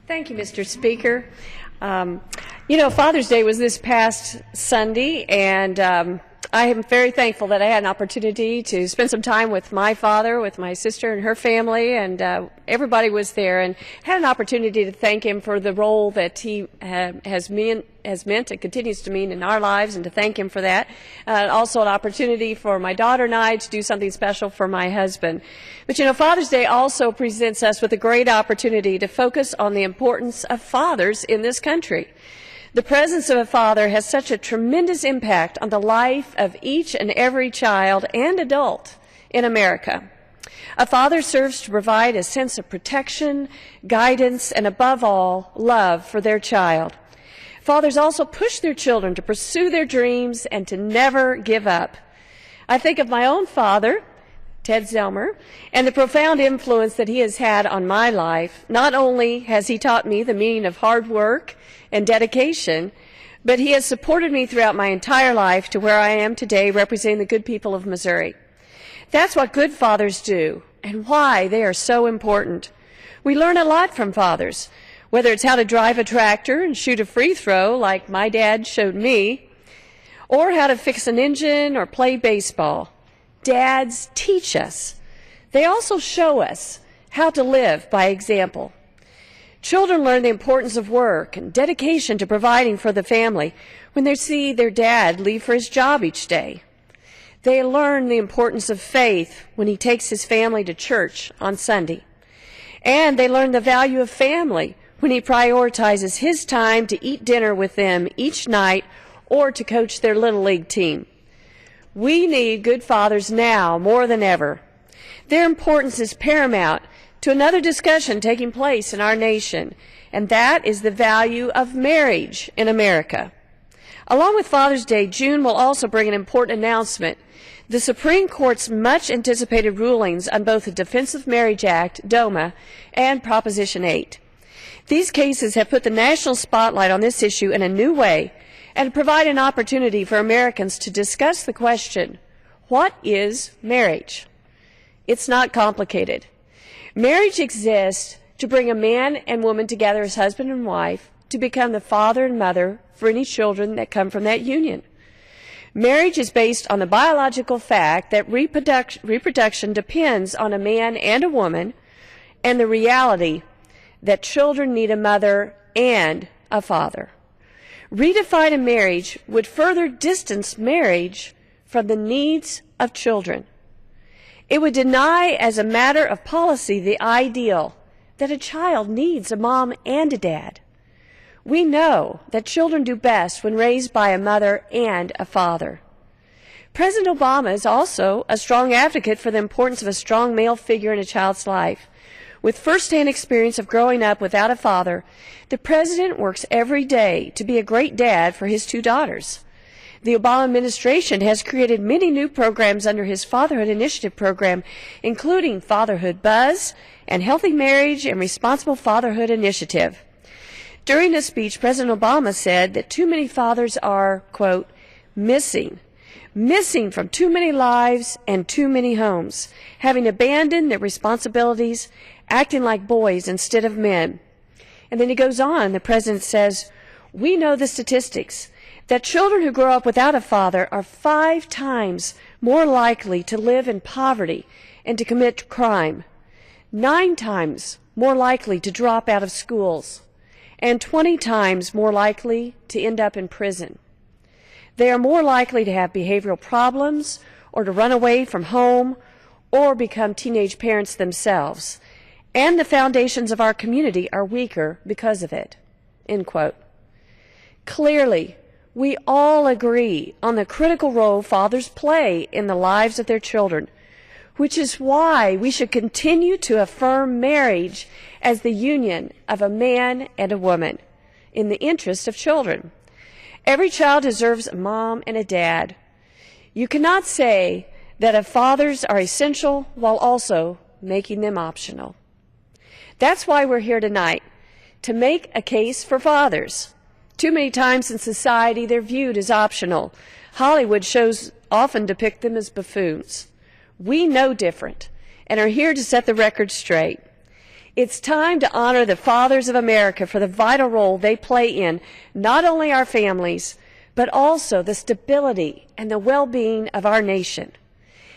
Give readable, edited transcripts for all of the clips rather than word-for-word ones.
Thank you, Mr. Speaker. Father's Day was this past Sunday, and I am very thankful that I had an opportunity to spend some time with my father, with my sister and her family, and everybody was there, and had an opportunity to thank him for the role that he has meant and continues to mean in our lives, and to thank him for that. Also an opportunity for my daughter and I to do something special for my husband. But Father's Day also presents us with a great opportunity to focus on the importance of fathers in this country. The presence of a father has such a tremendous impact on the life of each and every child and adult in America. A father serves to provide a sense of protection, guidance, and above all, love for their child. Fathers also push their children to pursue their dreams and to never give up. I think of my own father, Ted Zelmer, and the profound influence that he has had on my life. Not only has he taught me the meaning of hard work and dedication, but he has supported me throughout my entire life to where I am today, representing the good people of Missouri. That's what good fathers do and why they are so important. We learn a lot from fathers, whether it's how to drive a tractor and shoot a free throw like my dad showed me, or how to fix an engine or play baseball. Dads teach us. They also show us how to live by example. Children learn the importance of work and dedication to providing for the family when they see their dad leave for his job each day. They learn the importance of faith when he takes his family to church on Sunday. And they learn the value of family when he prioritizes his time to eat dinner with them each night or to coach their Little League team. We need good fathers now more than ever. Their importance is paramount to another discussion taking place in our nation, and that is the value of marriage in America. Along with Father's Day, June will also bring an important announcement: the Supreme Court's much-anticipated rulings on both the Defense of Marriage Act, DOMA, and Proposition 8. These cases have put the national spotlight on this issue in a new way and provide an opportunity for Americans to discuss the question, what is marriage? It's not complicated. Marriage exists to bring a man and woman together as husband and wife to become the father and mother for any children that come from that union. Marriage is based on the biological fact that reproduction depends on a man and a woman, and the reality that children need a mother and a father. Redefining marriage would further distance marriage from the needs of children. It would deny, as a matter of policy, the ideal that a child needs a mom and a dad. We know that children do best when raised by a mother and a father. President Obama is also a strong advocate for the importance of a strong male figure in a child's life. With first-hand experience of growing up without a father, the President works every day to be a great dad for his two daughters. The Obama administration has created many new programs under his Fatherhood Initiative program, including Fatherhood Buzz and Healthy Marriage and Responsible Fatherhood Initiative. During a speech, President Obama said that too many fathers are, quote, missing from too many lives and too many homes, having abandoned their responsibilities, acting like boys instead of men. And then he goes on, the President says, we know the statistics, that children who grow up without a father are 5 times more likely to live in poverty and to commit crime, 9 times more likely to drop out of schools, and 20 times more likely to end up in prison. They are more likely to have behavioral problems or to run away from home or become teenage parents themselves, and the foundations of our community are weaker because of it, end quote. Clearly, we all agree on the critical role fathers play in the lives of their children, which is why we should continue to affirm marriage as the union of a man and a woman in the interest of children. Every child deserves a mom and a dad. You cannot say that fathers are essential while also making them optional. That's why we're here tonight, to make a case for fathers. Too many times in society they're viewed as optional. Hollywood shows often depict them as buffoons. We know different and are here to set the record straight. It's time to honor the fathers of America for the vital role they play in not only our families, but also the stability and the well-being of our nation.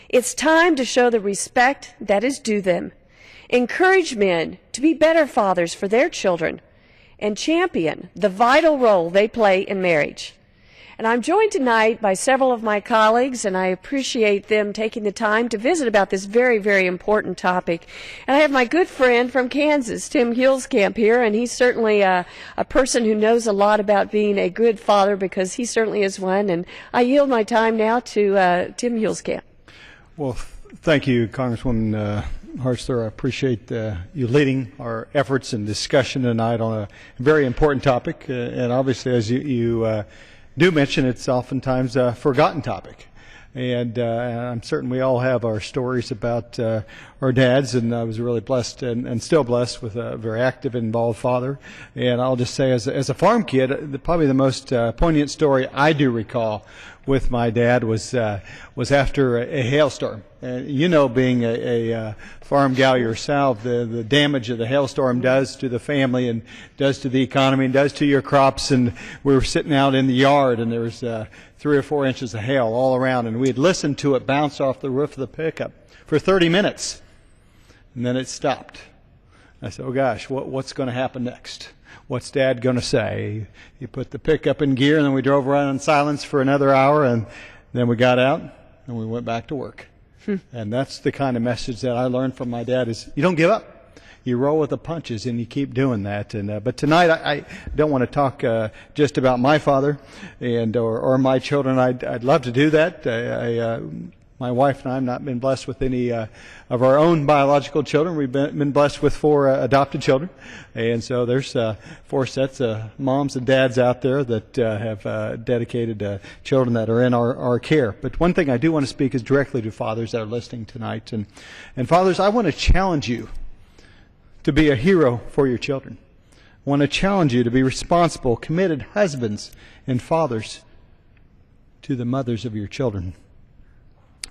It's time to show the respect that is due them, encourage men to be better fathers for their children, and champion the vital role they play in marriage. And I'm joined tonight by several of my colleagues, and I appreciate them taking the time to visit about this very, very important topic. And I have my good friend from Kansas, Tim Hulskamp, here, and he's certainly a person who knows a lot about being a good father, because he certainly is one. And I yield my time now to Tim Hulskamp. Well, thank you, Congresswoman Hartzler. I appreciate you leading our efforts and discussion tonight on a very important topic. And obviously, as you do mention, it's oftentimes a forgotten topic. And I'm certain we all have our stories about our dads, and I was really blessed and still blessed with a very active and involved father. And I'll just say, as a farm kid, probably the most poignant story I do recall with my dad was after a hailstorm. And you know, being a farm gal yourself, the damage that the hailstorm does to the family and does to the economy and does to your crops. And we were sitting out in the yard, and there was 3 or 4 inches of hail all around, and we had listened to it bounce off the roof of the pickup for 30 minutes, and then it stopped. I said, oh gosh, what's going to happen next? What's Dad going to say? He put the pickup in gear, and then we drove around in silence for another hour, and then we got out, and we went back to work. And that's the kind of message that I learned from my dad is, you don't give up. You roll with the punches, and you keep doing that. And but tonight, I don't want to talk just about my father and or my children. I'd love to do that. My wife and I have not been blessed with any of our own biological children. We've been blessed with 4 adopted children. And so there's 4 sets of moms and dads out there that have dedicated children that are in our care. But one thing I do want to speak is directly to fathers that are listening tonight. And fathers, I want to challenge you to be a hero for your children. I want to challenge you to be responsible, committed husbands and fathers to the mothers of your children.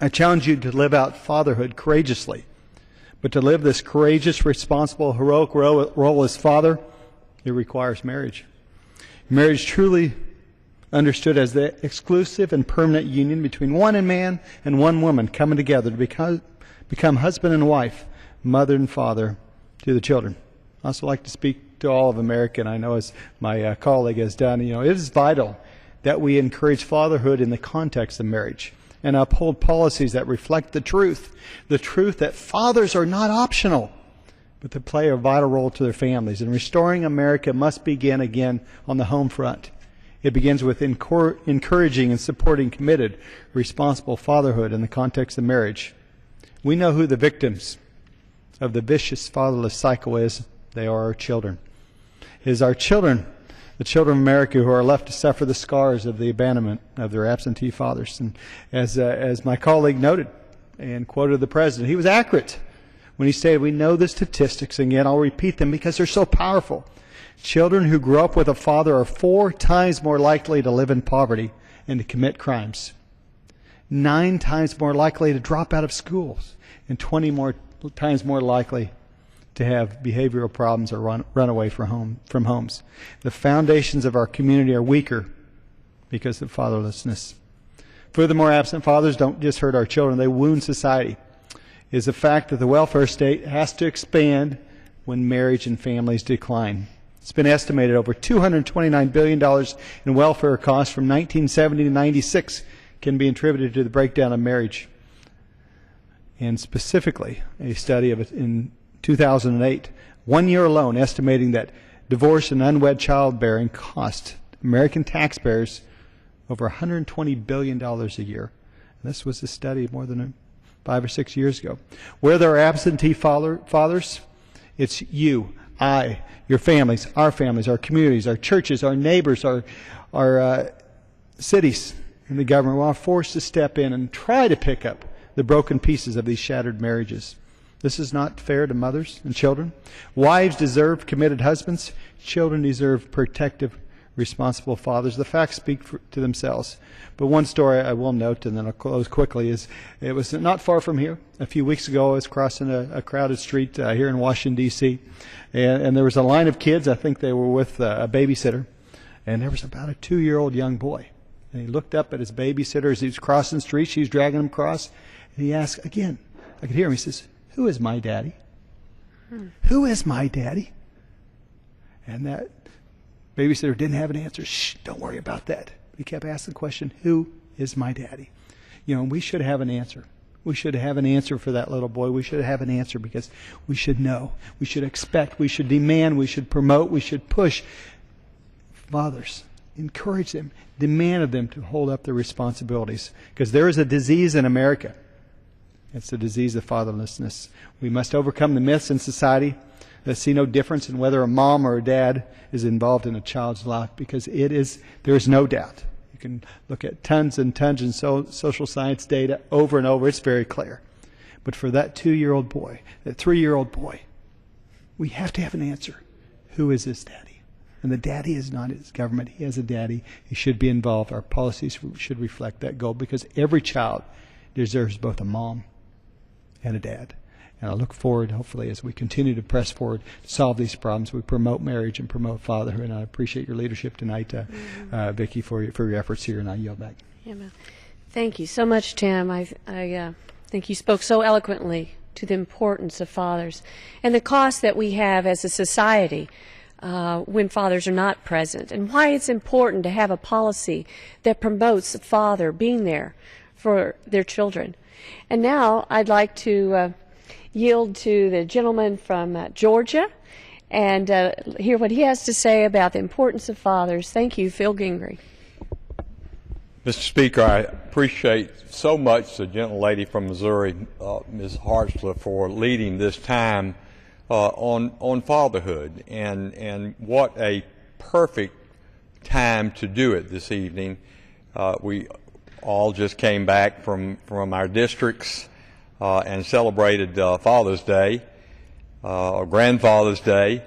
I challenge you to live out fatherhood courageously. But to live this courageous, responsible, heroic role as father, it requires marriage. Marriage truly understood as the exclusive and permanent union between one man and one woman coming together to become husband and wife, mother and father to the children. I also like to speak to all of America, and I know as my colleague has done, it is vital that we encourage fatherhood in the context of marriage and uphold policies that reflect the truth that fathers are not optional, but they play a vital role to their families. And restoring America must begin again on the home front. It begins with encouraging and supporting committed, responsible fatherhood in the context of marriage. We know who the victims of the vicious fatherless cycle is. They are our children. It is our children, the children of America, who are left to suffer the scars of the abandonment of their absentee fathers. And as my colleague noted and quoted the president, he was accurate when he stated, we know the statistics, and yet I'll repeat them because they're so powerful. Children who grow up with a father are 4 times more likely to live in poverty and to commit crimes, 9 times more likely to drop out of schools, and 20 times more likely to have behavioral problems or run away from homes. The foundations of our community are weaker because of fatherlessness. Furthermore, absent fathers don't just hurt our children, they wound society. It is a fact that the welfare state has to expand when marriage and families decline. It's been estimated over $229 billion in welfare costs from 1970 to 96 can be attributed to the breakdown of marriage. And specifically, a study of it in 2008, 1 year alone, estimating that divorce and unwed childbearing cost American taxpayers over $120 billion a year. And this was a study more than 5 or 6 years ago. Where there are absentee fathers, it's you, I, your families, our communities, our churches, our neighbors, our cities, and the government. We're all forced to step in and try to pick up the broken pieces of these shattered marriages. This is not fair to mothers and children. Wives deserve committed husbands. Children deserve protective, responsible fathers. The facts speak to themselves. But one story I will note, and then I'll close quickly, is it was not far from here. A few weeks ago, I was crossing a crowded street here in Washington, D.C., and there was a line of kids. I think they were with a babysitter, and there was about a 2-year-old young boy. And he looked up at his babysitter as he was crossing the street. She was dragging him across, and he asked again. I could hear him. He says, "Who is my daddy? Who is my daddy?" And that babysitter didn't have an answer. "Shh, don't worry about that." He kept asking the question, "Who is my daddy?" You know, we should have an answer. We should have an answer for that little boy. We should have an answer because we should know. We should expect. We should demand. We should promote. We should push. Fathers, encourage them, demand of them to hold up their responsibilities. Because there is a disease in America. It's the disease of fatherlessness. We must overcome the myths in society that see no difference in whether a mom or a dad is involved in a child's life, because there is no doubt. You can look at tons and tons of social science data over and over. It's very clear. But for that 2-year-old boy, that 3-year-old boy, we have to have an answer. Who is his daddy? And the daddy is not his government. He has a daddy. He should be involved. Our policies should reflect that goal, because every child deserves both a mom and a dad. And I look forward, hopefully, as we continue to press forward to solve these problems, we promote marriage and promote fatherhood. And I appreciate your leadership tonight, Vicki, for your efforts here, and I yield back. Amen. Thank you so much, Tim. I think you spoke so eloquently to the importance of fathers and the cost that we have as a society when fathers are not present, and why it's important to have a policy that promotes the father being there for their children. And now I'd like to yield to the gentleman from Georgia and hear what he has to say about the importance of fathers. Thank you, Phil Gingrey. Mr. Speaker, I appreciate so much the gentle lady from Missouri, Ms. Hartzler, for leading this time on fatherhood, and what a perfect time to do it this evening. We all just came back from our districts and celebrated Father's Day, or Grandfather's Day,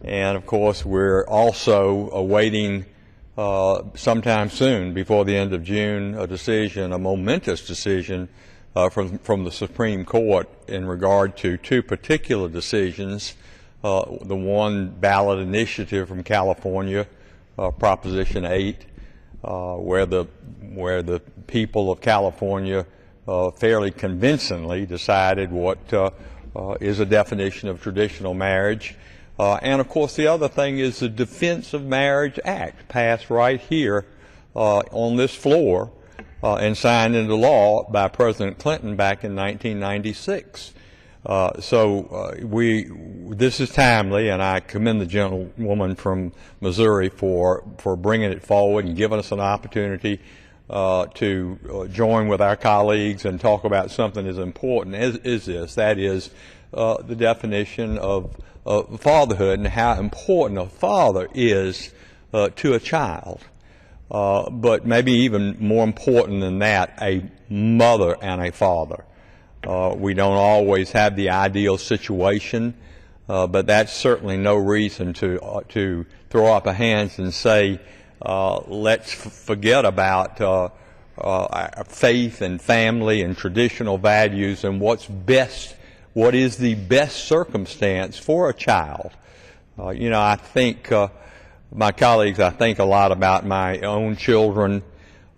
and of course we're also awaiting sometime soon, before the end of June, a momentous decision from the Supreme Court in regard to 2 particular decisions. The one ballot initiative from California, Proposition 8, where the people of California fairly convincingly decided what is a definition of traditional marriage. And of course the other thing is the Defense of Marriage Act, passed right here on this floor and signed into law by President Clinton back in 1996. This is timely, and I commend the gentlewoman from Missouri for bringing it forward and giving us an opportunity to join with our colleagues and talk about something as important as this. That is the definition of fatherhood, and how important a father is to a child. But maybe even more important than that, a mother and a father. We don't always have the ideal situation, but that's certainly no reason to throw up our hands and say, let's forget about faith and family and traditional values and what is the best circumstance for a child. I think my colleagues, I think a lot about my own children.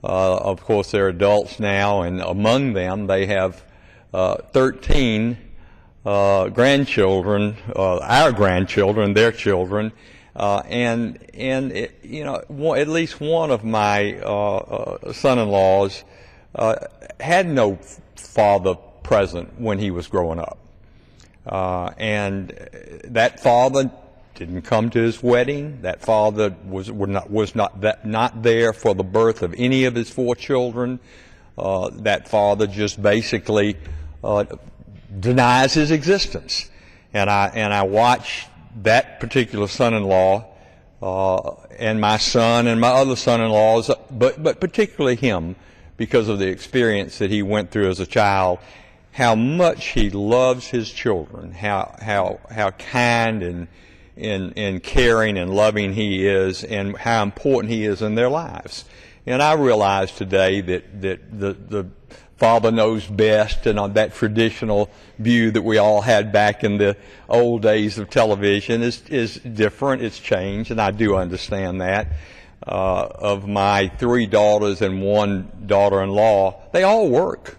Of course, they're adults now, and among them they have 13 grandchildren, our grandchildren, their children, and at least one of my son-in-laws had no father present when he was growing up, and that father didn't come to his wedding. That father was not there for the birth of any of his 4 children. That father just basically denies his existence. And I watch that particular son-in-law and my son and my other son-in-laws, but particularly him, because of the experience that he went through as a child, how much he loves his children, how kind and caring and loving he is, and how important he is in their lives. And I realize today that the father knows best, and on that traditional view that we all had back in the old days of television is different. It's changed, and I do understand that. Of my 3 daughters and 1 daughter-in-law, they all work.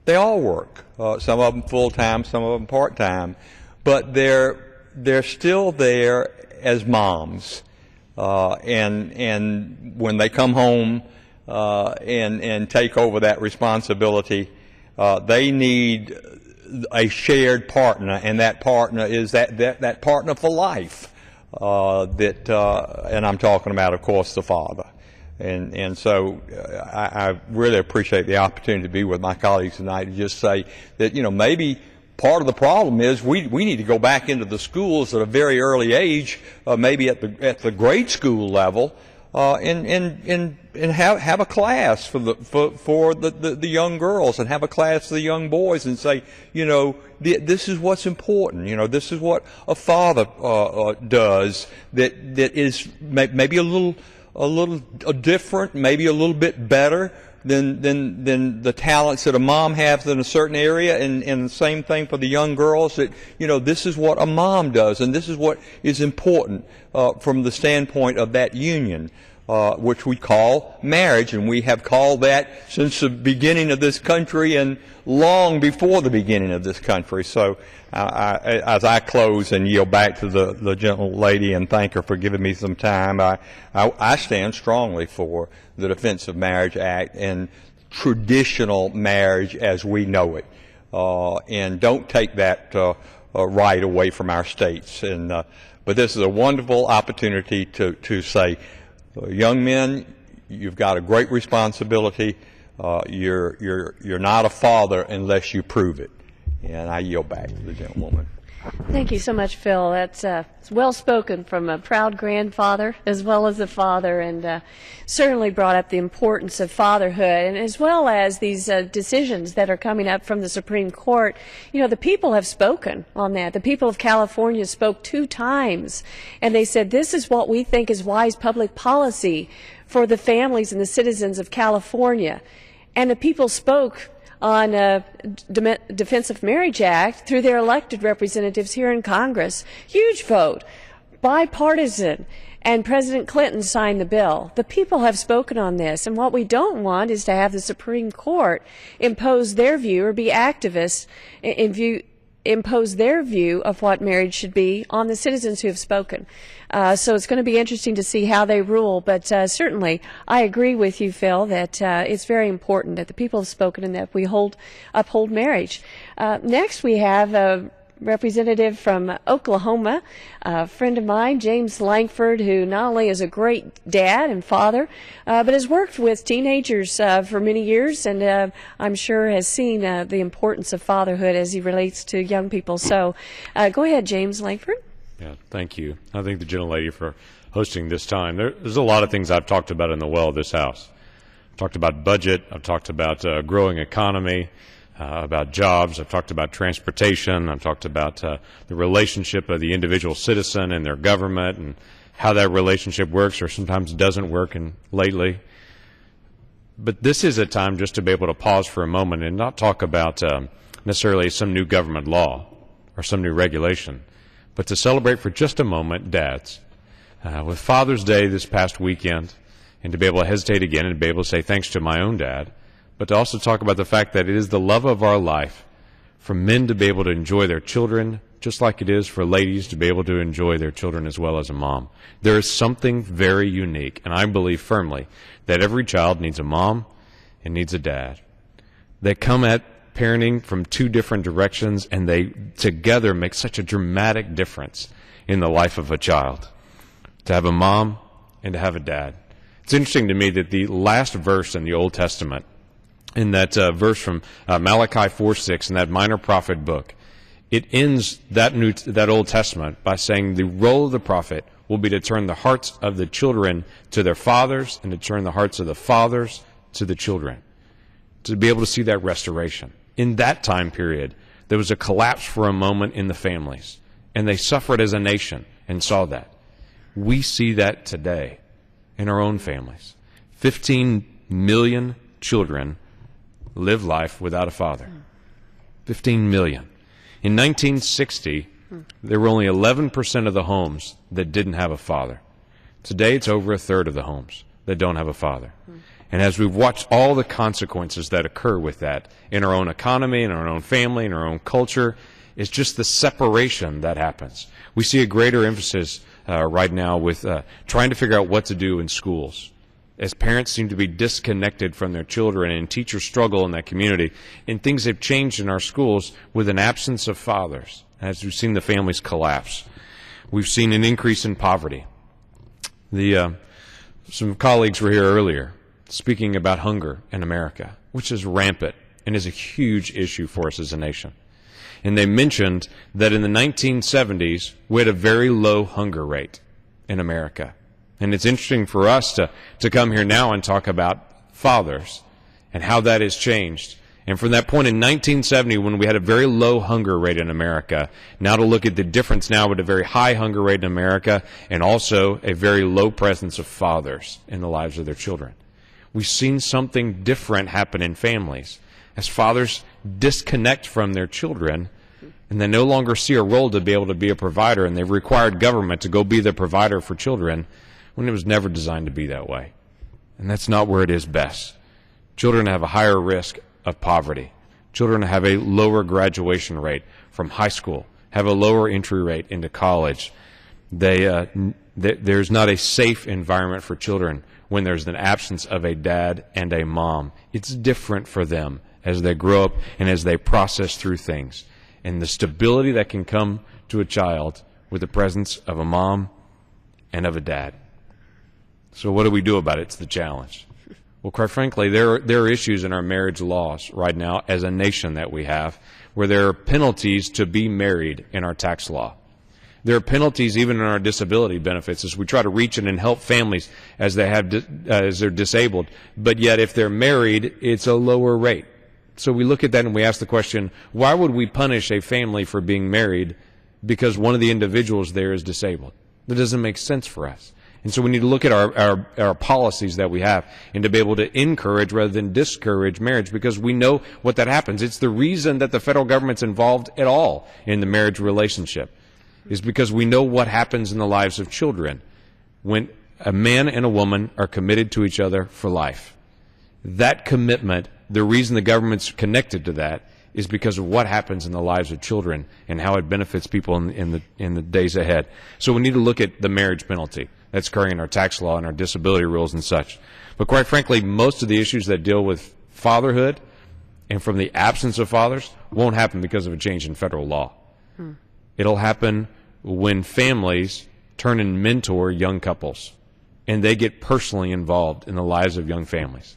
They all work. Some of them full-time, some of them part-time. But they're still there as moms. And when they come home and take over that responsibility, they need a shared partner, and that partner is that partner for life. And I'm talking about, of course, the father. And so I really appreciate the opportunity to be with my colleagues tonight to just say that, maybe part of the problem is we need to go back into the schools at a very early age, maybe at the grade school level, and have a class for the young girls, and have a class for the young boys, and say, this is what's important. This is what a father does that is maybe a little different, maybe a little bit better than the talents that a mom has in a certain area, and the same thing for the young girls, that this is what a mom does, and this is what is important from the standpoint of that union, which we call marriage, and we have called that since the beginning of this country and long before the beginning of this country. So as I close and yield back to the gentle lady and thank her for giving me some time, I stand strongly for the Defense of Marriage Act and traditional marriage as we know it, and don't take that right away from our states. But this is a wonderful opportunity to say, young men, you've got a great responsibility. You're not a father unless you prove it. And I yield back to the gentlewoman. Thank you so much, Phil. That's well spoken from a proud grandfather as well as a father, and certainly brought up the importance of fatherhood, and as well as these decisions that are coming up from the Supreme Court. The people have spoken on that. The people of California spoke 2 times, and they said this is what we think is wise public policy for the families and the citizens of California. And the people spoke on Defense of Marriage Act through their elected representatives here in Congress. Huge vote, bipartisan, and President Clinton signed the bill. The people have spoken on this, and what we don't want is to have the Supreme Court impose their view or be activists impose their view of what marriage should be on the citizens who have spoken. So it's going to be interesting to see how they rule, but certainly I agree with you, Phil, that it's very important that the people have spoken and that we uphold marriage. Next we have a representative from Oklahoma, a friend of mine, James Langford, who not only is a great dad and father, but has worked with teenagers for many years, and I'm sure has seen the importance of fatherhood as he relates to young people. So go ahead, James Langford. Yeah, thank you. I thank the gentlelady for hosting this time. There's a lot of things I've talked about in the well of this House. I've talked about budget. I've talked about growing economy, about jobs. I've talked about transportation. I've talked about the relationship of the individual citizen and their government, and how that relationship works or sometimes doesn't work lately. But this is a time just to be able to pause for a moment and not talk about necessarily some new government law or some new regulation, but to celebrate for just a moment dads. With Father's Day this past weekend, and to be able to hesitate again and to be able to say thanks to my own dad, but to also talk about the fact that it is the love of our life for men to be able to enjoy their children, just like it is for ladies to be able to enjoy their children as well as a mom. There is something very unique, and I believe firmly that every child needs a mom and needs a dad. They come at parenting from 2 different directions, and they together make such a dramatic difference in the life of a child. To have a mom and to have a dad. It's interesting to me that the last verse in the Old Testament, in that verse from Malachi 4:6 in that minor prophet book, it ends that Old Testament by saying the role of the prophet will be to turn the hearts of the children to their fathers and to turn the hearts of the fathers to the children, to be able to see that restoration. In that time period, there was a collapse for a moment in the families. and they suffered as a nation and saw that. We see that today in our own families. 15 million children live life without a father. 15 million. In 1960, there were only 11% of the homes that didn't have a father. Today, it's over a third of the homes that don't have a father. And as we've watched all the consequences that occur with that in our own economy, in our own family, in our own culture, it's just the separation that happens. We see a greater emphasis right now with trying to figure out what to do in schools, as parents seem to be disconnected from their children and teachers struggle in that community. And things have changed in our schools with an absence of fathers, as we've seen the families collapse. We've seen an increase in poverty. Some colleagues were here earlier speaking about hunger in America, which is rampant and is a huge issue for us as a nation. And they mentioned that in the 1970s, we had a very low hunger rate in America. And it's interesting for us to come here now and talk about fathers and how that has changed. And from that point in 1970, when we had a very low hunger rate in America, now to look at the difference now with a very high hunger rate in America and also a very low presence of fathers in the lives of their children. We've seen something different happen in families as fathers disconnect from their children and they no longer see a role to be able to be a provider, and they've required government to go be the provider for children when it was never designed to be that way. And that's not where it is best. Children have a higher risk of poverty. Children have a lower graduation rate from high school, have a lower entry rate into college. There's not a safe environment for children when there's an absence of a dad and a mom. It's different for them as they grow up and as they process through things. And the stability that can come to a child with the presence of a mom and of a dad. So what do we do about it? It's the challenge. Well, quite frankly, there are issues in our marriage laws right now as a nation that we have where there are penalties to be married in our tax law. There are penalties even in our disability benefits as we try to reach in and help families as they're disabled. But yet if they're married, it's a lower rate. So we look at that and we ask the question, why would we punish a family for being married because one of the individuals there is disabled? That doesn't make sense for us. And so we need to look at our policies that we have and to be able to encourage rather than discourage marriage, because we know what that happens. It's the reason that the federal government's involved at all in the marriage relationship is because we know what happens in the lives of children when a man and a woman are committed to each other for life. That commitment, the reason the government's connected to that is because of what happens in the lives of children and how it benefits people in the days ahead. So we need to look at the marriage penalty that's occurring in our tax law and our disability rules and such. But quite frankly, most of the issues that deal with fatherhood and from the absence of fathers won't happen because of a change in federal law. It'll happen when families turn and mentor young couples and they get personally involved in the lives of young families.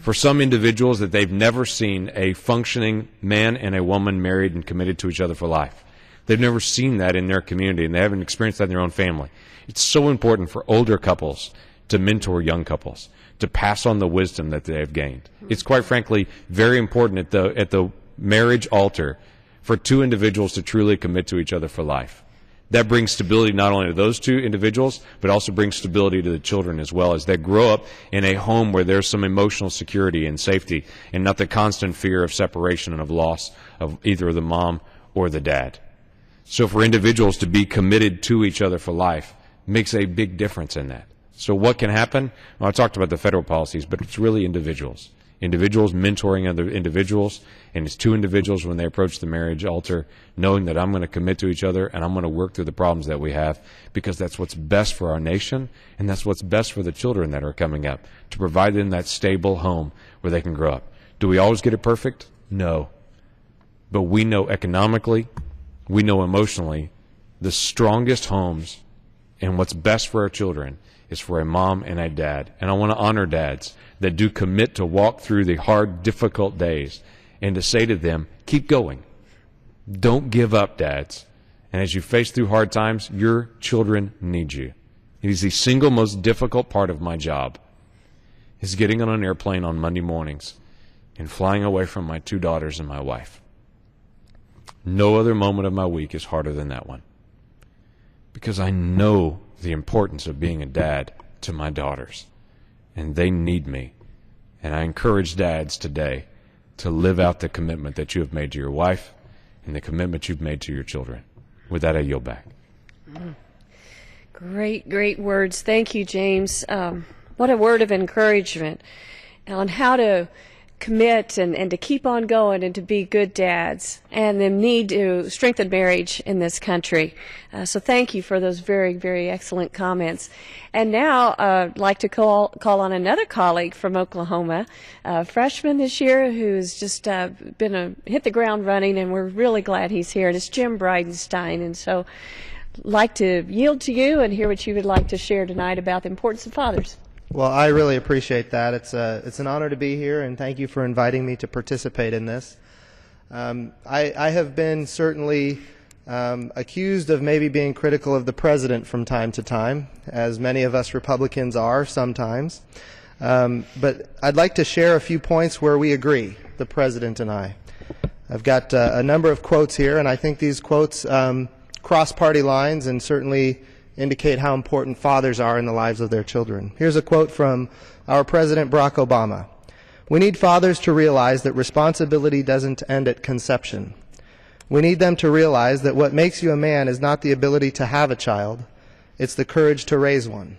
For some individuals that they've never seen a functioning man and a woman married and committed to each other for life. They've never seen that in their community and they haven't experienced that in their own family. It's so important for older couples to mentor young couples, to pass on the wisdom that they have gained. It's quite frankly very important at the marriage altar for two individuals to truly commit to each other for life. That brings stability not only to those two individuals, but also brings stability to the children as well as they grow up in a home where there's some emotional security and safety and not the constant fear of separation and of loss of either the mom or the dad. So for individuals to be committed to each other for life makes a big difference in that. So what can happen? Well, I talked about the federal policies, but it's really individuals. Individuals mentoring other individuals, and it's two individuals when they approach the marriage altar, knowing that I'm going to commit to each other and I'm going to work through the problems that we have because that's what's best for our nation and that's what's best for the children that are coming up, to provide them that stable home where they can grow up. Do we always get it perfect? No. But we know economically, we know emotionally, the strongest homes and what's best for our children is for a mom and a dad. And I want to honor dads that do commit to walk through the hard, difficult days and to say to them, keep going. Don't give up, dads. And as you face through hard times, your children need you. It is the single most difficult part of my job is getting on an airplane on Monday mornings and flying away from my two daughters and my wife. No other moment of my week is harder than that one. because I know the importance of being a dad to my daughters, and they need me. And I encourage dads today to live out the commitment that you have made to your wife and the commitment you've made to your children. With that, I yield back. Great, great words. Thank you, James. What a word of encouragement on how to commit and to keep on going and to be good dads, and the need to strengthen marriage in this country. So thank you for those very, very excellent comments. And now I'd like to call on another colleague from Oklahoma, a freshman this year who's just hit the ground running, and we're really glad he's here. And it's Jim Bridenstine. And so I'd like to yield to you and hear what you would like to share tonight about the importance of fathers. Well, I really appreciate that. It's an honor to be here, and thank you for inviting me to participate in this. I have been certainly accused of maybe being critical of the president from time to time, as many of us Republicans are sometimes. But I'd like to share a few points where we agree, the president and I. I've got a number of quotes here, and I think these quotes cross party lines and certainly indicate how important fathers are in the lives of their children. Here's a quote from our President Barack Obama. "We need fathers to realize that responsibility doesn't end at conception. We need them to realize that what makes you a man is not the ability to have a child, it's the courage to raise one."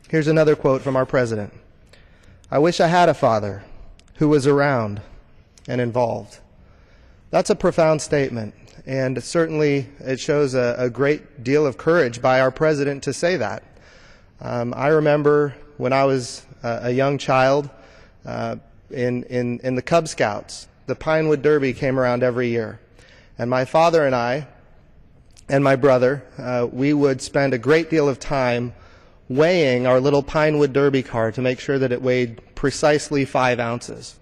Here's another quote from our president. "I wish I had a father who was around and involved." That's a profound statement. And certainly it shows a great deal of courage by our president to say that. I remember when I was a young child in the Cub Scouts, the Pinewood Derby came around every year. And my father and I and my brother, we would spend a great deal of time weighing our little Pinewood Derby car to make sure that it weighed precisely 5 ounces.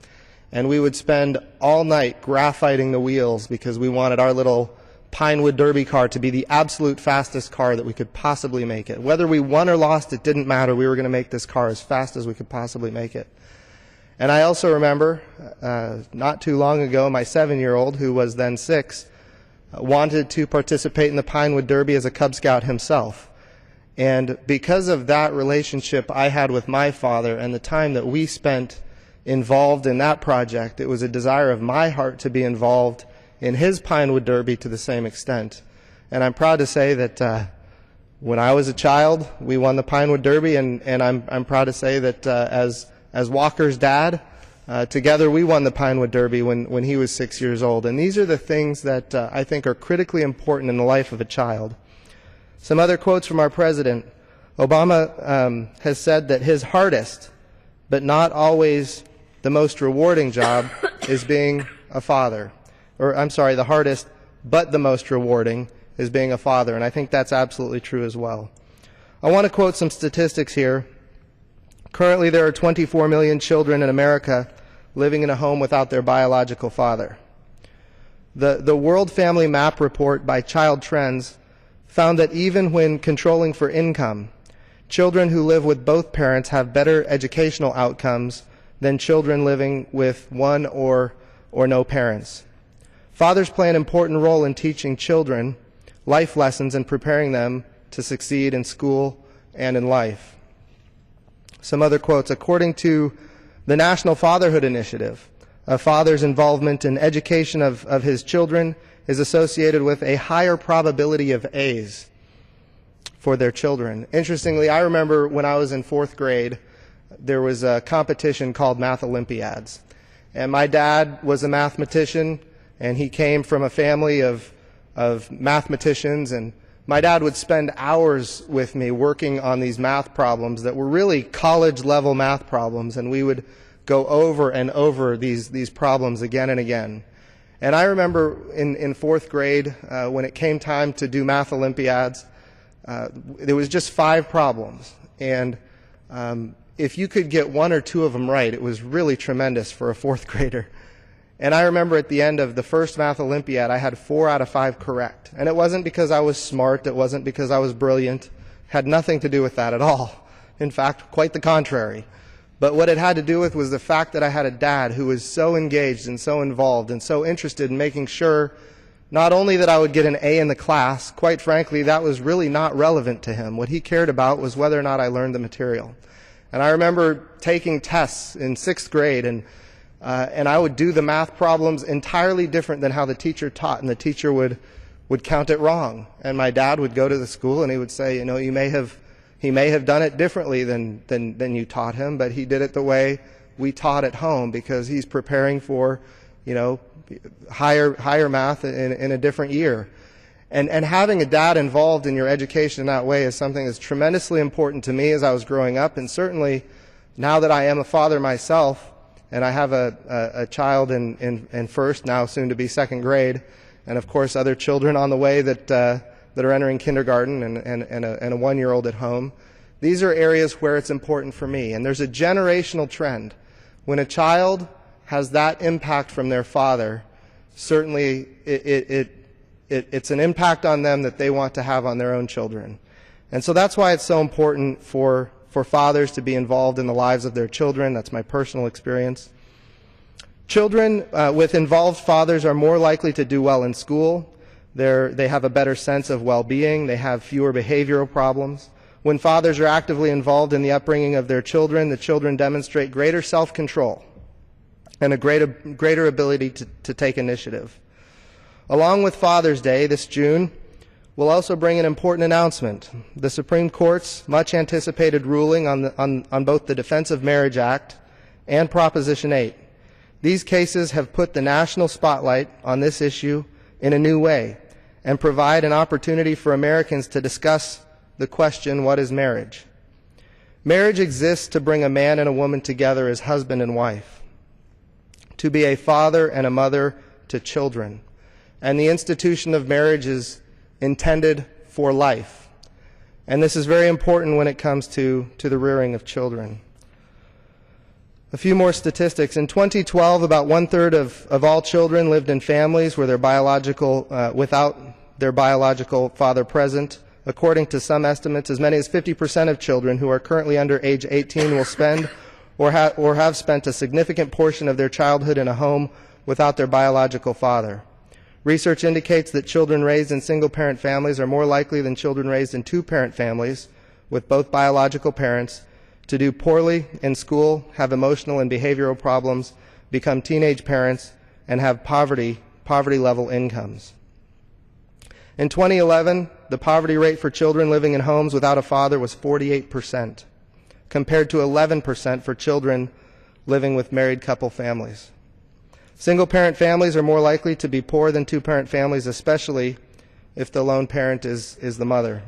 And we would spend all night graphiting the wheels because we wanted our little Pinewood Derby car to be the absolute fastest car that we could possibly make it. Whether we won or lost, it didn't matter. We were going to make this car as fast as we could possibly make it. And I also remember, not too long ago, my 7-year-old, who was then 6, wanted to participate in the Pinewood Derby as a Cub Scout himself. And because of that relationship I had with my father and the time that we spent involved in that project, it was a desire of my heart to be involved in his Pinewood Derby to the same extent. And I'm proud to say that when I was a child, we won the Pinewood Derby, and I'm proud to say that as Walker's dad, together we won the Pinewood Derby when he was 6 years old. And these are the things that I think are critically important in the life of a child. Some other quotes from our president. Obama has said that his hardest, but not always the most rewarding job is being a father. Or, I'm sorry, the hardest, but the most rewarding is being a father. And I think that's absolutely true as well. I want to quote some statistics here. Currently, there are 24 million children in America living in a home without their biological father. The World Family Map report by Child Trends found that even when controlling for income, children who live with both parents have better educational outcomes than children living with one or no parents. Fathers play an important role in teaching children life lessons and preparing them to succeed in school and in life. Some other quotes. According to the National Fatherhood Initiative, a father's involvement in education of his children is associated with a higher probability of A's for their children. Interestingly, I remember when I was in 4th grade, there was a competition called Math Olympiads. And my dad was a mathematician, and he came from a family of mathematicians, and my dad would spend hours with me working on these math problems that were really college-level math problems, and we would go over and over these problems again and again. And I remember in 4th grade, when it came time to do Math Olympiads, there was just 5 problems. And if you could get 1 or 2 of them right, it was really tremendous for a 4th grader. And I remember at the end of the first Math Olympiad, I had 4 out of 5 correct. And it wasn't because I was smart, it wasn't because I was brilliant. It had nothing to do with that at all. In fact, quite the contrary. But what it had to do with was the fact that I had a dad who was so engaged and so involved and so interested in making sure not only that I would get an A in the class, quite frankly, that was really not relevant to him. What he cared about was whether or not I learned the material. And I remember taking tests in 6th grade, and I would do the math problems entirely different than how the teacher taught, and the teacher would count it wrong. And my dad would go to the school and he would say, he may have done it differently than you taught him, but he did it the way we taught at home because he's preparing for, higher math in a different year. And having a dad involved in your education in that way is something that's tremendously important to me as I was growing up, and certainly now that I am a father myself, and I have a child in first, now soon to be 2nd grade, and of course other children on the way that are entering kindergarten and a 1-year-old at home. These are areas where it's important for me, and there's a generational trend. When a child has that impact from their father, certainly it's an impact on them that they want to have on their own children. And so that's why it's so important for fathers to be involved in the lives of their children. That's my personal experience. Children with involved fathers are more likely to do well in school. They have a better sense of well-being. They have fewer behavioral problems. When fathers are actively involved in the upbringing of their children, the children demonstrate greater self-control and a greater ability to take initiative. Along with Father's Day this June, we'll also bring an important announcement. The Supreme Court's much-anticipated ruling on both the Defense of Marriage Act and Proposition 8. These cases have put the national spotlight on this issue in a new way and provide an opportunity for Americans to discuss the question, what is marriage? Marriage exists to bring a man and a woman together as husband and wife, to be a father and a mother to children. And the institution of marriage is intended for life. And this is very important when it comes to the rearing of children. A few more statistics. In 2012, about 1/3 of all children lived in families where without their biological father present. According to some estimates, as many as 50% of children who are currently under age 18 will spend or have spent a significant portion of their childhood in a home without their biological father. Research indicates that children raised in single-parent families are more likely than children raised in two-parent families with both biological parents to do poorly in school, have emotional and behavioral problems, become teenage parents, and have poverty-level incomes. In 2011, the poverty rate for children living in homes without a father was 48%, compared to 11% for children living with married couple families. Single-parent families are more likely to be poor than two-parent families, especially if the lone parent is the mother.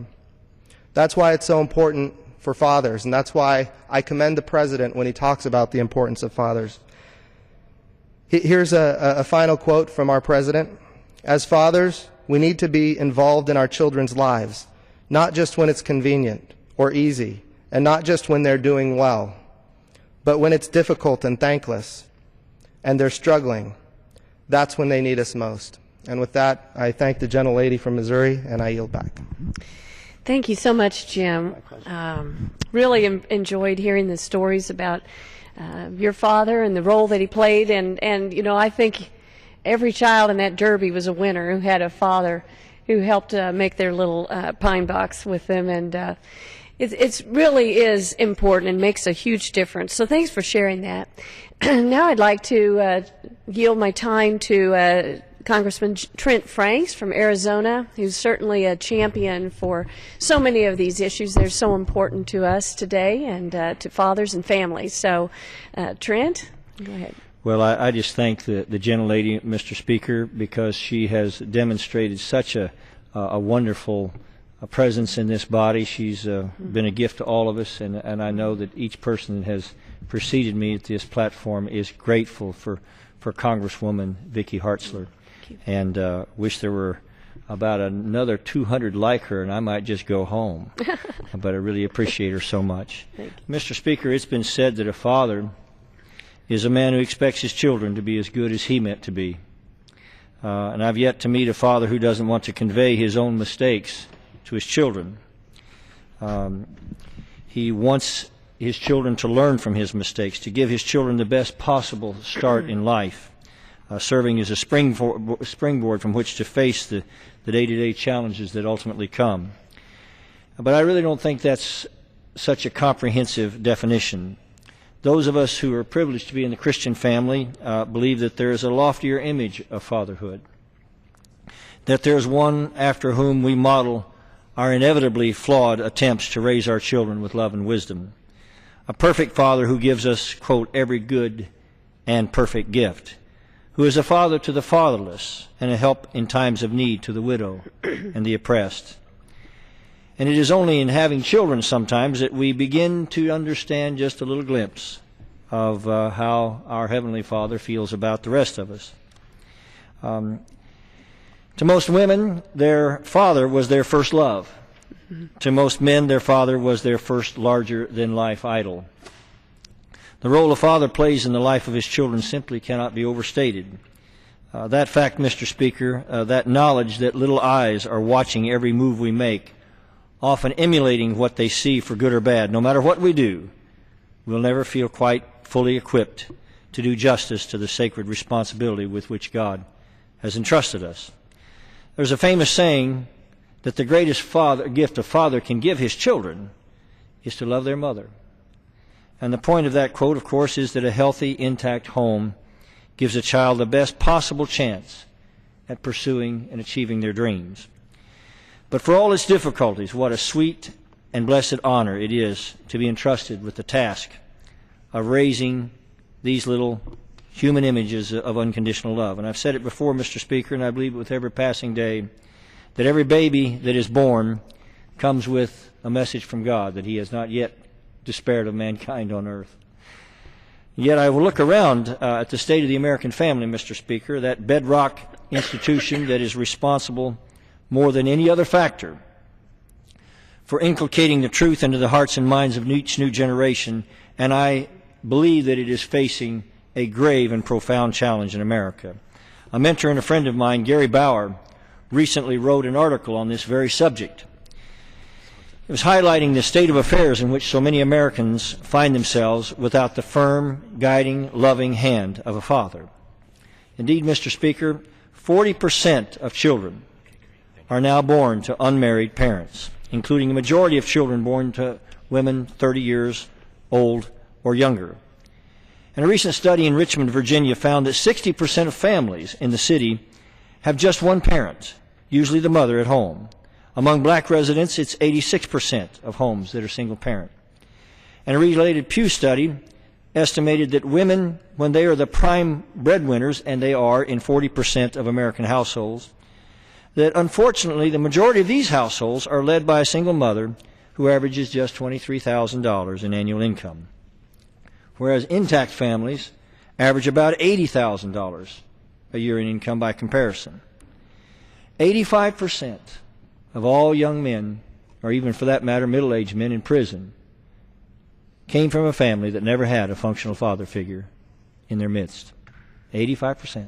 That's why it's so important for fathers, and that's why I commend the President when he talks about the importance of fathers. Here's a final quote from our President. As fathers, we need to be involved in our children's lives, not just when it's convenient or easy, and not just when they're doing well, but when it's difficult and thankless, and they're struggling. That's when they need us most. And with that, I thank the gentlelady from Missouri, and I yield back. Thank you so much, Jim. Really enjoyed hearing the stories about your father and the role that he played, and I think every child in that derby was a winner who had a father who helped make their little pine box with them, and it really is important and makes a huge difference. So thanks for sharing that. Now I'd like to yield my time to Congressman Trent Franks from Arizona, who's certainly a champion for so many of these issues. They're so important to us today and to fathers and families. So, Trent, go ahead. Well, I just thank the gentlelady, Mr. Speaker, because she has demonstrated such a wonderful presence in this body. She's been a gift to all of us, and I know that each person that has preceded me at this platform is grateful for Congresswoman Vicki Hartzler, and wish there were about another 200 like her, and I might just go home. But I really appreciate her so much. Mr. Speaker, it's been said that a father is a man who expects his children to be as good as he meant to be. And I've yet to meet a father who doesn't want to convey his own mistakes to his children. He wants his children to learn from his mistakes, to give his children the best possible start in life. serving as a springboard from which to face the day-to-day challenges that ultimately come. But I really don't think that's such a comprehensive definition. Those of us who are privileged to be in the Christian family believe that there is a loftier image of fatherhood, that there is one after whom we model our inevitably flawed attempts to raise our children with love and wisdom, a perfect father who gives us, quote, every good and perfect gift, who is a father to the fatherless and a help in times of need to the widow and the oppressed. And it is only in having children sometimes that we begin to understand just a little glimpse of how our Heavenly Father feels about the rest of us. To most women, their father was their first love. To most men, their father was their first larger-than-life idol. The role a father plays in the life of his children simply cannot be overstated. That fact, Mr. Speaker, that knowledge that little eyes are watching every move we make, often emulating what they see for good or bad, no matter what we do, we'll never feel quite fully equipped to do justice to the sacred responsibility with which God has entrusted us. There's a famous saying that the greatest gift a father can give his children is to love their mother. And the point of that quote, of course, is that a healthy, intact home gives a child the best possible chance at pursuing and achieving their dreams. But for all its difficulties, what a sweet and blessed honor it is to be entrusted with the task of raising these little human images of unconditional love. And I've said it before, Mr. Speaker, and I believe it with every passing day, that every baby that is born comes with a message from God that He has not yet despaired of mankind on earth. Yet I will look around at the state of the American family, Mr. Speaker, that bedrock institution that is responsible more than any other factor for inculcating the truth into the hearts and minds of each new generation, and I believe that it is facing a grave and profound challenge in America. A mentor and a friend of mine, Gary Bauer, recently wrote an article on this very subject. It was highlighting the state of affairs in which so many Americans find themselves without the firm, guiding, loving hand of a father. Indeed, Mr. Speaker, 40% of children are now born to unmarried parents, including a majority of children born to women 30 years old or younger. And a recent study in Richmond, Virginia, found that 60% of families in the city have just one parent, usually the mother, at home. Among black residents, it's 86% of homes that are single parent. And a related Pew study estimated that women, when they are the prime breadwinners, and they are in 40% of American households, that unfortunately the majority of these households are led by a single mother who averages just $23,000 in annual income, whereas intact families average about $80,000 a year in income by comparison. 85% of all young men, or even for that matter middle-aged men in prison, came from a family that never had a functional father figure in their midst. 85%.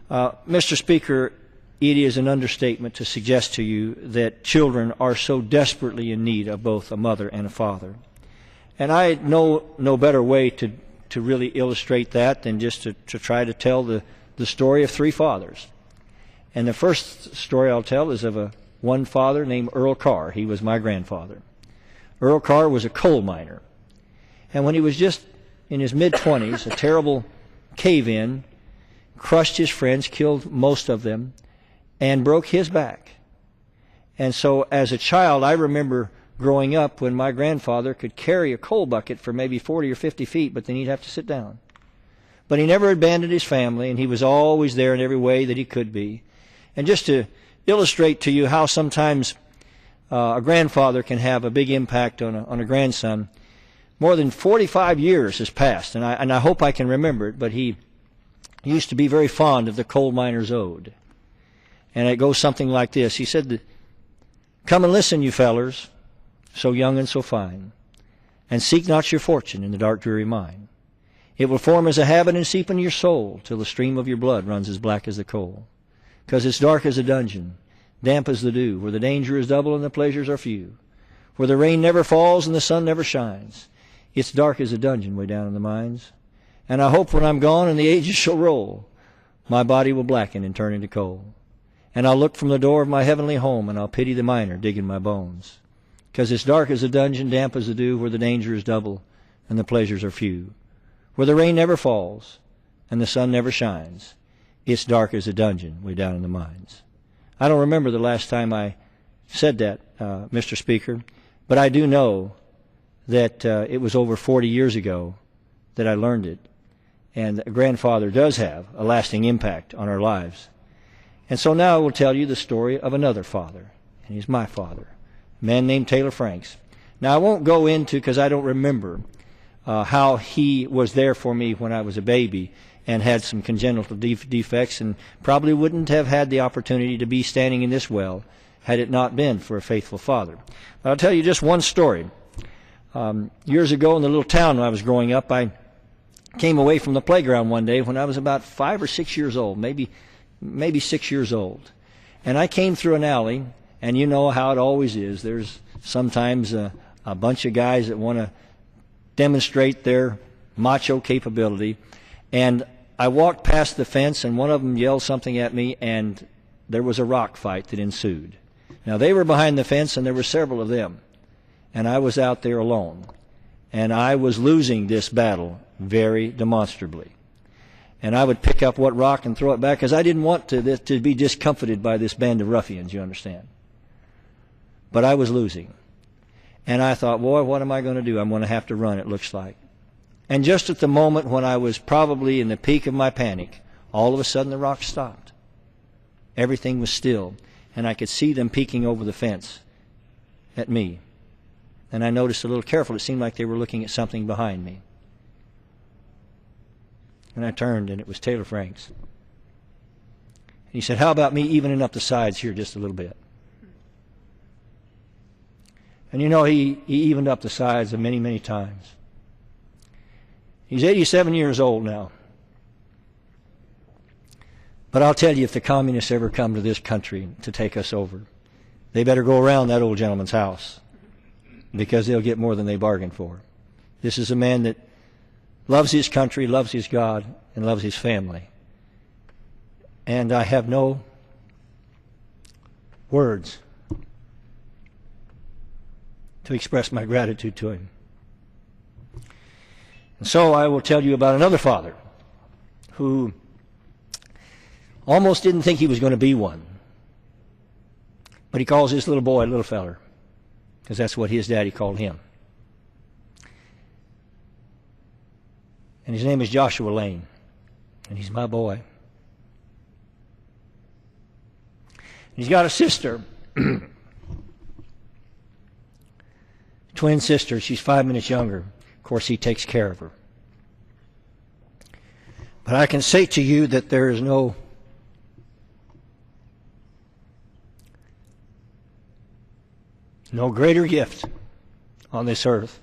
Mr. Speaker, it is an understatement to suggest to you that children are so desperately in need of both a mother and a father. And I know no better way to really illustrate that than just to try to tell the story of three fathers. And the first story I'll tell is of one father named Earl Carr. He was my grandfather. Earl Carr was a coal miner. And when he was just in his mid-20s, a terrible cave-in crushed his friends, killed most of them, and broke his back. And so as a child, I remember growing up when my grandfather could carry a coal bucket for maybe 40 or 50 feet, but then he'd have to sit down. But he never abandoned his family, and he was always there in every way that he could be. And just to illustrate to you how sometimes a grandfather can have a big impact on a grandson, more than 45 years has passed, and I hope I can remember it, but he used to be very fond of the Coal Miner's Ode. And it goes something like this. He said, "Come and listen, you fellers, so young and so fine, and seek not your fortune in the dark dreary mine. It will form as a habit and seep in your soul till the stream of your blood runs as black as the coal. 'Cause it's dark as a dungeon, damp as the dew, where the danger is double and the pleasures are few, where the rain never falls and the sun never shines. It's dark as a dungeon way down in the mines, And I hope when I'm gone and the ages shall roll, my body will blacken and turn into coal. And I'll look from the door of my heavenly home, and I'll pity the miner digging my bones. 'Cause it's dark as a dungeon, damp as the dew, where the danger is double and the pleasures are few. Where the rain never falls and the sun never shines. It's dark as a dungeon way down in the mines. I don't remember the last time I said that, Mr. Speaker, but I do know that it was over 40 years ago that I learned it. And a grandfather does have a lasting impact on our lives. And so now I will tell you the story of another father, and he's my father, a man named Taylor Franks. Now I won't go into, because I don't remember, how he was there for me when I was a baby and had some congenital defects, and probably wouldn't have had the opportunity to be standing in this well had it not been for a faithful father. But I'll tell you just one story. Years ago in the little town when I was growing up, I came away from the playground one day when I was about 5 or 6 years old, maybe 6 years old. And I came through an alley, and you know how it always is. There's sometimes a bunch of guys that want to demonstrate their macho capability. And I walked past the fence, and one of them yelled something at me, and there was a rock fight that ensued. Now, they were behind the fence, and there were several of them. And I was out there alone. And I was losing this battle very demonstrably. And I would pick up what rock and throw it back, because I didn't want to be discomfited by this band of ruffians, you understand. But I was losing. And I thought, boy, what am I going to do? I'm going to have to run, it looks like. And just at the moment when I was probably in the peak of my panic, all of a sudden the rock stopped. Everything was still, and I could see them peeking over the fence at me. And I noticed a little careful, it seemed like they were looking at something behind me. And I turned, and it was Taylor Franks. And he said, how about me evening up the sides here just a little bit? And you know, he evened up the sides many, many times. He's 87 years old now. But I'll tell you, if the communists ever come to this country to take us over, they better go around that old gentleman's house, because they'll get more than they bargained for. This is a man that loves his country, loves his God, and loves his family. And I have no words to express my gratitude to him. And so I will tell you about another father who almost didn't think he was going to be one. But he calls his little boy a little feller, because that's what his daddy called him. And his name is Joshua Lane, and he's my boy. He's got a sister, twin sister. She's 5 minutes younger. Of course, he takes care of her. But I can say to you that there is no greater gift on this earth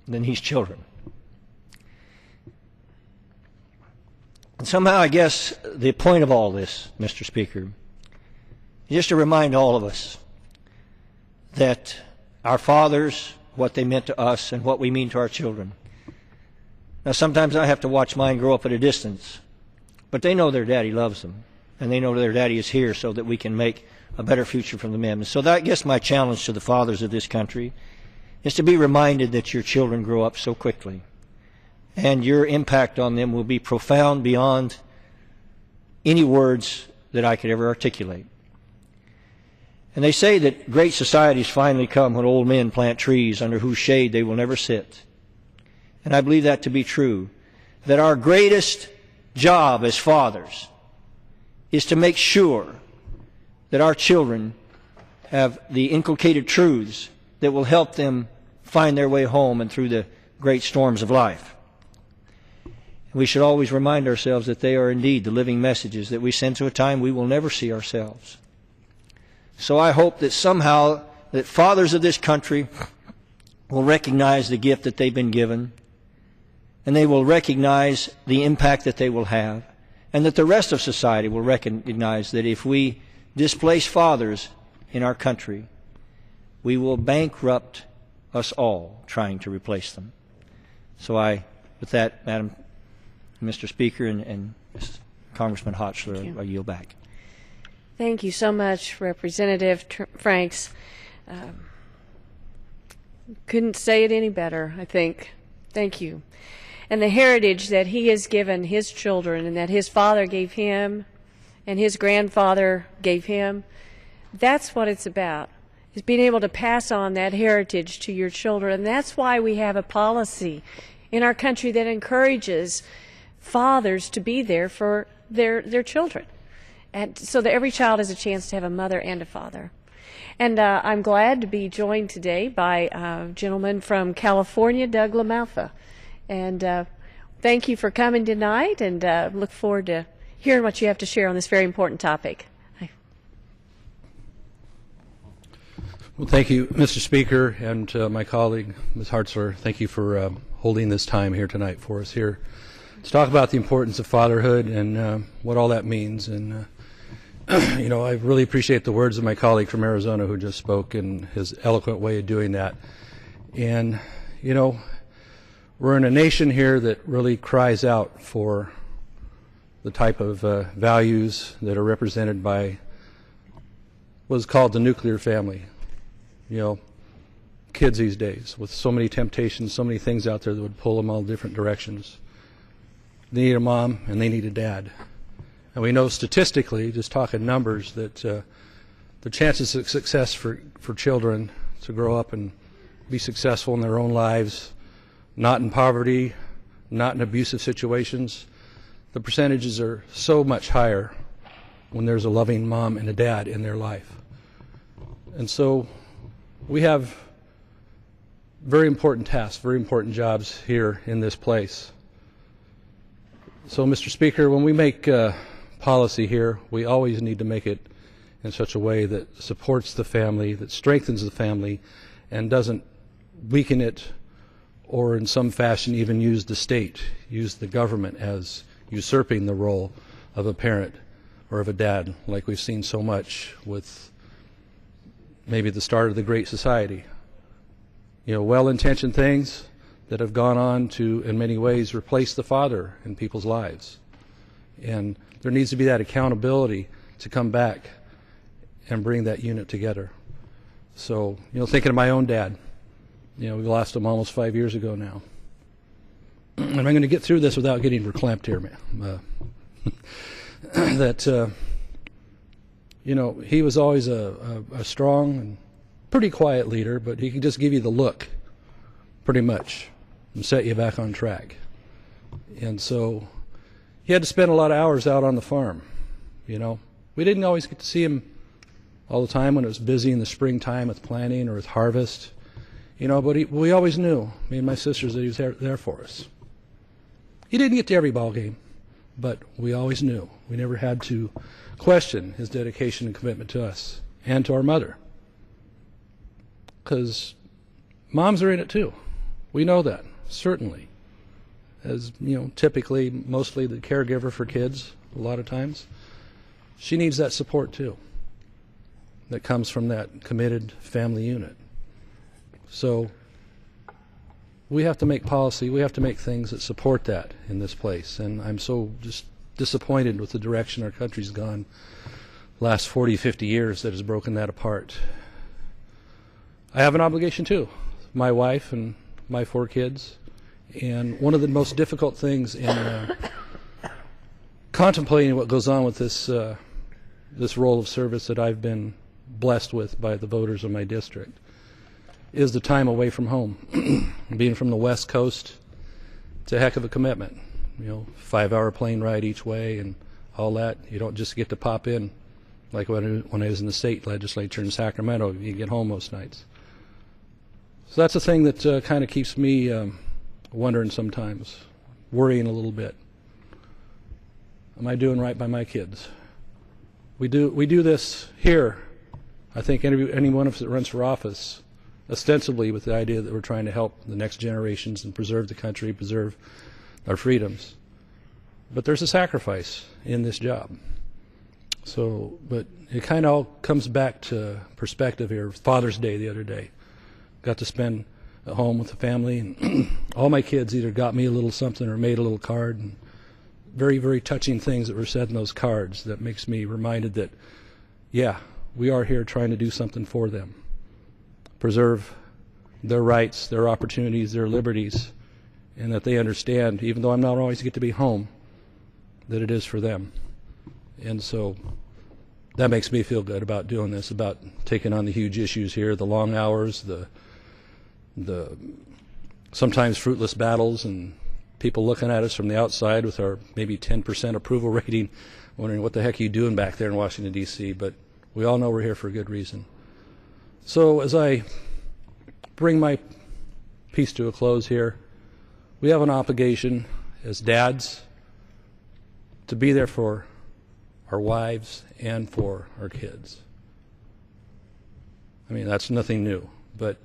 than his children. And somehow, I guess, the point of all this, Mr. Speaker, is just to remind all of us that our fathers, what they meant to us, and what we mean to our children. Now, sometimes I have to watch mine grow up at a distance, but they know their daddy loves them, and they know their daddy is here so that we can make a better future for them. And so that, I guess, my challenge to the fathers of this country is to be reminded that your children grow up so quickly, and your impact on them will be profound beyond any words that I could ever articulate. And they say that great societies finally come when old men plant trees under whose shade they will never sit. And I believe that to be true, that our greatest job as fathers is to make sure that our children have the inculcated truths that will help them find their way home and through the great storms of life. We should always remind ourselves that they are indeed the living messages that we send to a time we will never see ourselves. So I hope that somehow that fathers of this country will recognize the gift that they've been given, and they will recognize the impact that they will have, and that the rest of society will recognize that if we displace fathers in our country, we will bankrupt us all trying to replace them. So I With that, Mr. Speaker and Congressman Hochsler, I yield back. Thank you so much, Representative Franks. Couldn't say it any better, I think. Thank you. And the heritage that he has given his children and that his father gave him and his grandfather gave him, that's what it's about, is being able to pass on that heritage to your children. And that's why we have a policy in our country that encourages fathers to be there for their children, and so that every child has a chance to have a mother and a father. And I'm glad to be joined today by a gentleman from California, Doug LaMalfa. And thank you for coming tonight, and look forward to hearing what you have to share on this very important topic. Well, thank you, Mr. Speaker, and my colleague, Ms. Hartzler. Thank you for holding this time here tonight for us here to talk about the importance of fatherhood and what all that means. And you know, I really appreciate the words of my colleague from Arizona who just spoke and his eloquent way of doing that. And you know, we're in a nation here that really cries out for the type of values that are represented by what is called the nuclear family. You know, kids these days with so many temptations, so many things out there that would pull them all different directions. They need a mom and they need a dad. And we know statistically, just talking numbers, that the chances of success for children to grow up and be successful in their own lives, not in poverty, not in abusive situations, the percentages are so much higher when there's a loving mom and a dad in their life. And so we have very important tasks, very important jobs here in this place. So, Mr. Speaker, when we make policy here, we always need to make it in such a way that supports the family, that strengthens the family, and doesn't weaken it or in some fashion even use the state, use the government as usurping the role of a parent or of a dad, like we've seen so much with maybe the start of the Great Society. You know, well-intentioned things that have gone on to, in many ways, replace the father in people's lives. And there needs to be that accountability to come back and bring that unit together. So, you know, thinking of my own dad, you know, we lost him almost 5 years ago now. And I'm going to get through this without getting verklempt here, man. You know, he was always a strong and pretty quiet leader, but he could just give you the look, pretty much, and set you back on track. And so he had to spend a lot of hours out on the farm, you know. We didn't always get to see him all the time when it was busy in the springtime with planting or with harvest, you know, but we always knew, me and my sisters, that he was there for us. He didn't get to every ball game, but we always knew. We never had to question his dedication and commitment to us and to our mother. Because moms are in it too. We know that, certainly. As, you know, typically, mostly the caregiver for kids, a lot of times. She needs that support too, that comes from that committed family unit. So we have to make policy, we have to make things that support that in this place. And I'm so just disappointed with the direction our country's gone last 40, 50 years that has broken that apart. I have an obligation too, my wife and my 4 kids. And one of the most difficult things in contemplating what goes on with this this role of service that I've been blessed with by the voters of my district is the time away from home. Being from the West Coast, it's a heck of a commitment. You know, 5-hour plane ride each way and all that. You don't just get to pop in like when I was in the state legislature in Sacramento. You get home most nights. So that's a thing that kind of keeps me wondering sometimes, worrying a little bit. Am I doing right by my kids? We do this here. I think any one of us that runs for office, ostensibly with the idea that we're trying to help the next generations and preserve the country, preserve our freedoms. But there's a sacrifice in this job. So, but it kind of all comes back to perspective here. Father's Day the other day. Got to spend at home with the family. And all my kids either got me a little something or made a little card. And very, very touching things that were said in those cards that makes me reminded that, yeah, we are here trying to do something for them. Preserve their rights, their opportunities, their liberties, and that they understand, even though I'm not always get to be home, that it is for them. And so that makes me feel good about doing this, about taking on the huge issues here, the long hours, the sometimes fruitless battles, and people looking at us from the outside with our maybe 10% approval rating, wondering what the heck are you doing back there in Washington, D.C., but we all know we're here for a good reason. So as I bring my piece to a close here, we have an obligation as dads to be there for our wives and for our kids. I mean, that's nothing new, but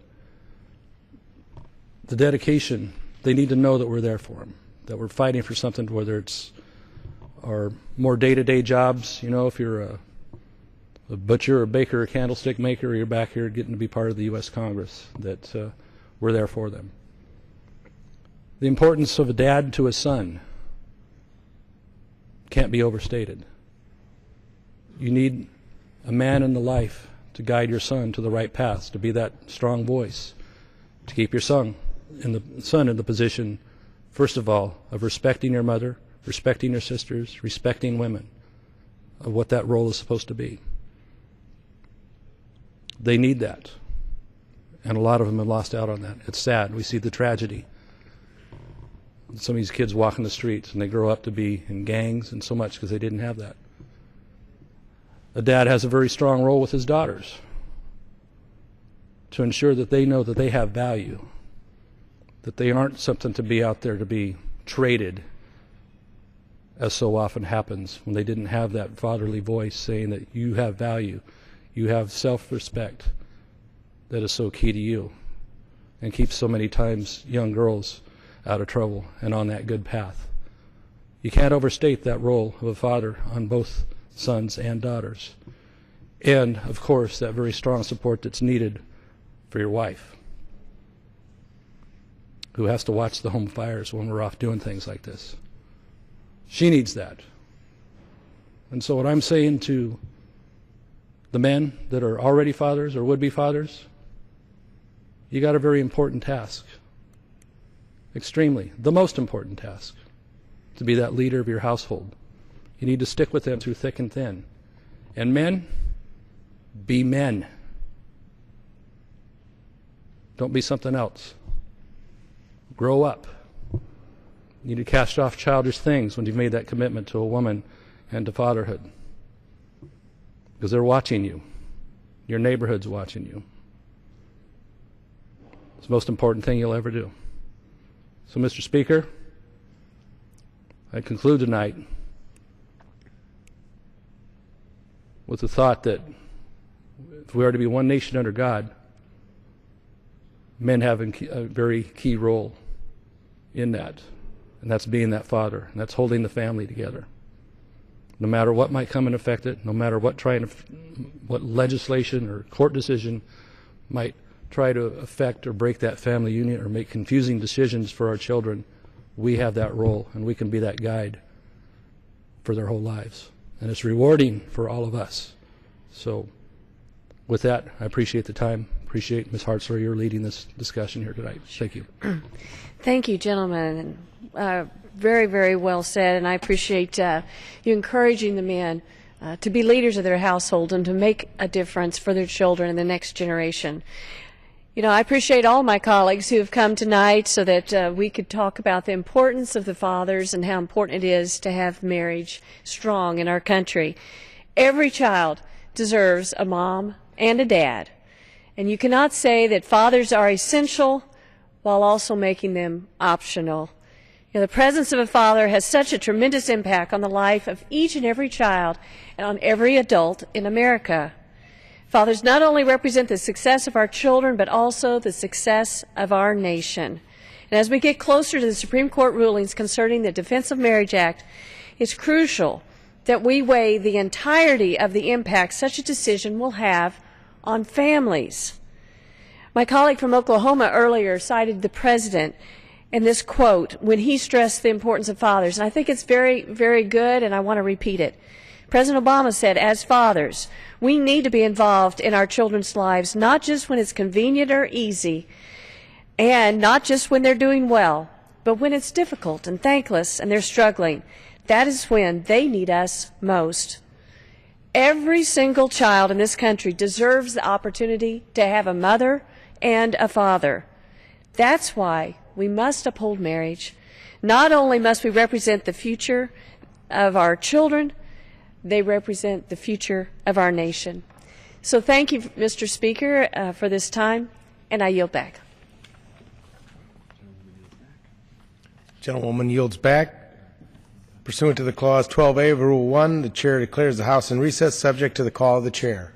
the dedication, they need to know that we're there for them, that we're fighting for something, whether it's our more day-to-day jobs, you know, if you're a butcher, a baker, a candlestick maker, or you're back here getting to be part of the U.S. Congress, that we're there for them. The importance of a dad to a son can't be overstated. You need a man in the life to guide your son to the right path, to be that strong voice, to keep your son in the position, first of all, of respecting your mother, respecting your sisters, respecting women, of what that role is supposed to be. They need that, and a lot of them have lost out on that. It's sad. We see the tragedy. Some of these kids walking the streets, and they grow up to be in gangs and so much because they didn't have that. A dad has a very strong role with his daughters to ensure that they know that they have value, that they aren't something to be out there to be traded, as so often happens when they didn't have that fatherly voice saying that you have value, you have self-respect that is so key to you and keeps so many times young girls out of trouble and on that good path. You can't overstate that role of a father on both sons and daughters. And, of course, that very strong support that's needed for your wife, who has to watch the home fires when we're off doing things like this. She needs that. And so what I'm saying to the men that are already fathers or would-be fathers, you got a very important task. Extremely. The most important task. To be that leader of your household. You need to stick with them through thick and thin. And men, be men. Don't be something else. Grow up. You need to cast off childish things when you've made that commitment to a woman and to fatherhood. Because they're watching you. Your neighborhood's watching you. It's the most important thing you'll ever do. So, Mr. Speaker, I conclude tonight with the thought that if we are to be one nation under God, men have a very key role in that, and that's being that father, and that's holding the family together. No matter what might come and affect it, no matter what legislation or court decision might try to affect or break that family union or make confusing decisions for our children, we have that role, and we can be that guide for their whole lives. And it's rewarding for all of us. So with that, I appreciate the time. Appreciate, Ms. Hartzler, your leading this discussion here tonight. Thank you. Thank you, gentlemen. Very, very well said, and I appreciate you encouraging the men to be leaders of their household and to make a difference for their children and the next generation. You know, I appreciate all my colleagues who have come tonight so that we could talk about the importance of the fathers and how important it is to have marriage strong in our country. Every child deserves a mom and a dad, and you cannot say that fathers are essential while also making them optional. You know, the presence of a father has such a tremendous impact on the life of each and every child and on every adult in America. Fathers not only represent the success of our children, but also the success of our nation. And as we get closer to the Supreme Court rulings concerning the Defense of Marriage Act, it's crucial that we weigh the entirety of the impact such a decision will have on families. My colleague from Oklahoma earlier cited the president in this quote when he stressed the importance of fathers, and I think it's very, very good, and I want to repeat it. President Obama said, as fathers, we need to be involved in our children's lives, not just when it's convenient or easy, and not just when they're doing well, but when it's difficult and thankless and they're struggling. That is when they need us most. Every single child in this country deserves the opportunity to have a mother and a father. That's why we must uphold marriage. Not only must we represent the future of our children, they represent the future of our nation. So thank you, Mr. Speaker, for this time, and I yield back. Gentlewoman yields back. Pursuant to the Clause 12A of Rule 1, the Chair declares the House in recess subject to the call of the Chair.